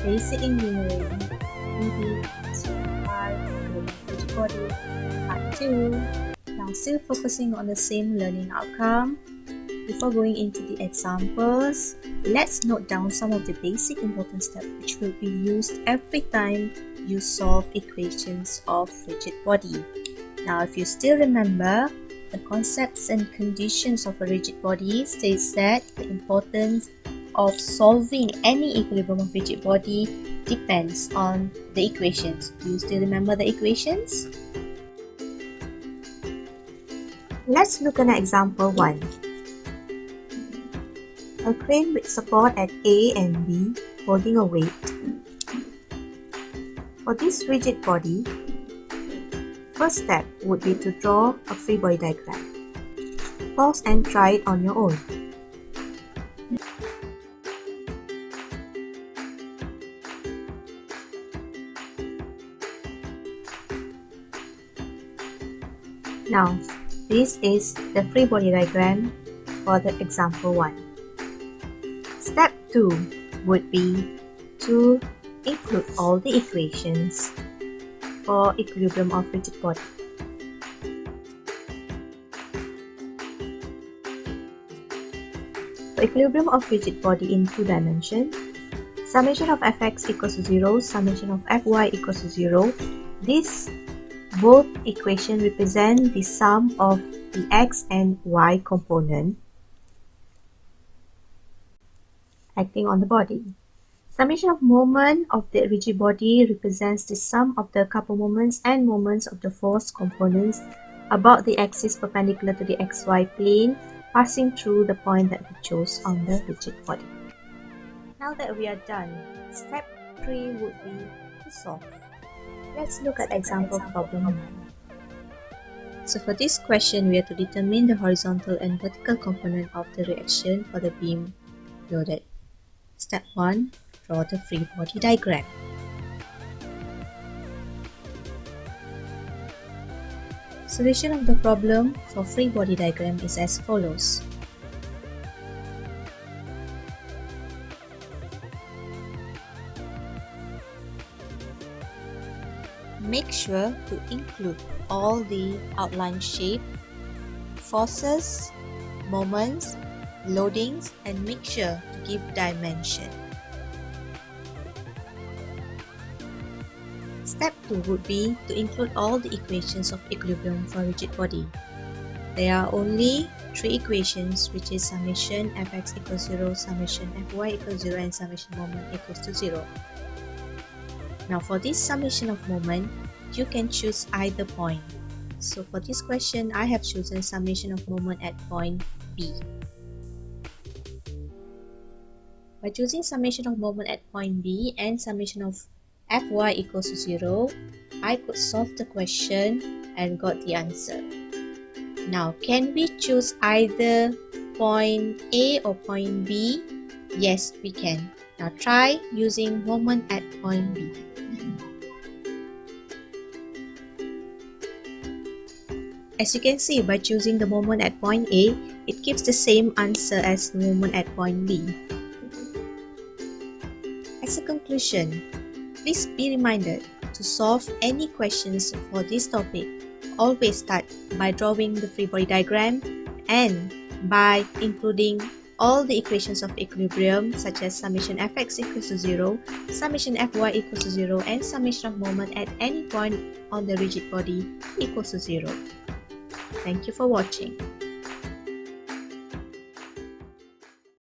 Basic engineering, BB, part rigid body, part 2. Now still focusing on the same learning outcome. Before going into the examples, let's note down some of the basic important steps which will be used every time you solve equations of rigid body. Now if you still remember, the concepts and conditions of a rigid body states that the importance of solving any equilibrium of rigid body depends on the equations. Do you still remember the equations? Let's look at example 1. A crane with support at A and B holding a weight. For this rigid body, first step would be to draw a free body diagram. Pause and try it on your own. Now, this is the free body diagram for the example 1. Step 2 would be to include all the equations for equilibrium of rigid body. For equilibrium of rigid body in 2 dimensions, summation of fx equals to 0, summation of fy equals to 0. These both equations represent the sum of the x and y component acting on the body. Summation of moment of the rigid body represents the sum of the couple moments and moments of the force components about the axis perpendicular to the xy plane passing through the point that we chose on the rigid body. Now that we are done, step 3 would be to solve. Let's look at example problem 1. So for this question, we have to determine the horizontal and vertical component of the reaction for the beam loaded. Step 1. Draw the free body diagram. Solution of the problem for free body diagram is as follows. Make sure to include all the outline shape, forces, moments, loadings, and make sure to give dimension. Step 2 would be to include all the equations of equilibrium for rigid body. There are only 3 equations, which is summation fx equals 0, summation fy equals 0, and summation moment equals to 0. Now for this summation of moment, you can choose either point. So for this question, I have chosen summation of moment at point B. By choosing summation of moment at point B and summation of fy equals to 0, I could solve the question and got the answer. Now, can we choose either point A or point B? Yes, we can. Now try using moment at point B. As you can see, by choosing the moment at point A, it gives the same answer as the moment at point B. As a conclusion, please be reminded to solve any questions for this topic. Always start by drawing the free body diagram and by including all the equations of equilibrium such as summation fx equals to 0, summation fy equals to 0, and summation of moment at any point on the rigid body equals to 0. Thank you for watching.